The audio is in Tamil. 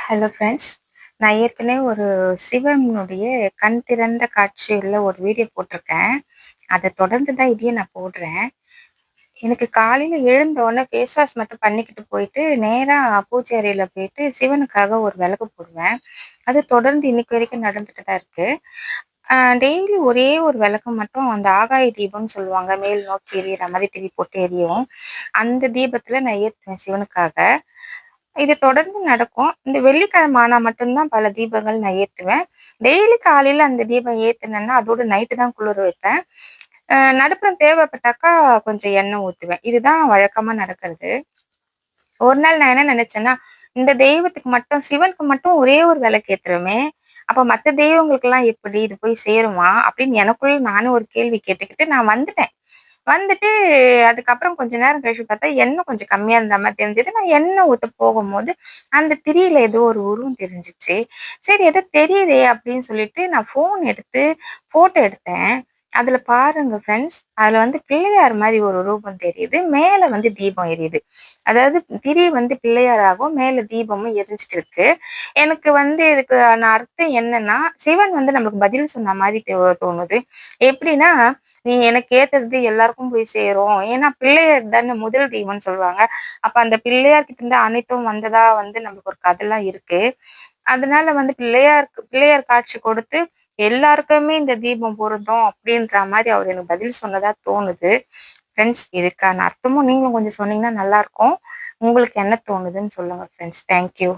Hello friends. நான் ஏற்கனவே ஒரு சிவனுடைய கண் திறந்த காட்சியுள்ள ஒரு வீடியோ போட்டிருக்கேன். அத தொடர்ந்து தான் இதையும் நான் போடுறேன். எனக்கு காலையில எழுந்த உடனே ஃபேஸ் வாஷ் மட்டும் பண்ணிக்கிட்டு போயிட்டு, நேரா பூஜை அறையில போயிட்டு சிவனுக்காக ஒரு விளக்கு போடுவேன். அது தொடர்ந்து இன்னைக்கு வரைக்கும் நடந்துட்டு தான் இருக்கு. அ டெய்லி ஒரே ஒரு விளக்கு மட்டும் அந்த ஆகாய தீபம்னு சொல்லுவாங்க. மேல் நோக்கி எரியிற மாரி திரி போட்டு எரியும். அந்த தீபத்தில நான் ஏத்துவேன் சிவனுக்காக. இது தொடர்ந்து நடக்கும். இந்த வெள்ளிக்கிழமை ஆனா மட்டும் தான் பல தீபங்கள் நான் ஏத்துவேன். டெய்லி காலையில அந்த தீபம் ஏத்துனேன்னா, அதோட நைட்டு தான் குளிர வைப்பேன். நடுப்புற தேவைப்பட்டாக்கா கொஞ்சம் எண்ணெய் ஊத்துவேன். இதுதான் வழக்கமா நடக்கிறது. ஒரு நாள் நான் என்ன நினைச்சேன்னா, இந்த தெய்வத்துக்கு மட்டும் சிவனுக்கு மட்டும் ஒரே ஒரு விளக்கு ஏத்துறோமே, அப்ப மத்த தெய்வங்களுக்கெல்லாம் எப்படி இது போய் சேருமா? அப்படின்னு எனக்குள்ள நானும் ஒரு கேள்வி கேட்டுக்கிட்டு நான் வந்துட்டேன். வந்துட்டு அதுக்கப்புறம் கொஞ்ச நேரம் கழிச்சு பார்த்தா, எண்ணெய் கொஞ்சம் கம்மியா இருந்த மாரி தெரிஞ்சது. நான் எண்ணெய் ஊத்த போகும்போது, அந்த திரியில ஏதோ ஒரு உருவம் தெரிஞ்சுச்சு. சரி ஏதோ தெரியுதே அப்படின்னு சொல்லிட்டு நான் ஃபோன் எடுத்து ஃபோட்டோ எடுத்தேன். அதுல பாருங்க ஃப்ரெண்ட்ஸ், அதுல வந்து பிள்ளையார் மாரி ஒரு ரூபம் தெரியுது. மேல வந்து தீபம் எரியுது. அதாவது திரி வந்து பிள்ளையாராகவும், மேல தீபமும் எரிஞ்சுட்டு இருக்கு. எனக்கு வந்து இதுக்கான அர்த்தம் என்னன்னா, சிவன் வந்து நமக்கு பதில் சொன்ன மாரி தோணுது. எப்படின்னா, நீ எனக்கு ஏத்துறது எல்லாருக்கும் போய் சேரும். ஏன்னா பிள்ளையார் தானே முதல் தெய்வம்னு சொல்லுவாங்க. அப்ப அந்த பிள்ளையார் கிட்ட இருந்து அனைத்தும் வந்ததா வந்து நமக்கு ஒரு கதைலாம் இருக்கு. அதனால வந்து பிள்ளையார் காட்சி கொடுத்து எல்லாருக்குமே இந்த தீபம் பொருந்தும் அப்படின்ற மாரி அவர் எனக்கு பதில் சொன்னதா தோணுது. ஃப்ரெண்ட்ஸ் இதுக்கான அர்த்தமும் நீங்களும் கொஞ்சம் சொன்னீங்கன்னா நல்லாருக்கும். உங்களுக்கு என்ன தோணுதுன்னு சொல்லுங்க ஃப்ரெண்ட்ஸ். Thank you.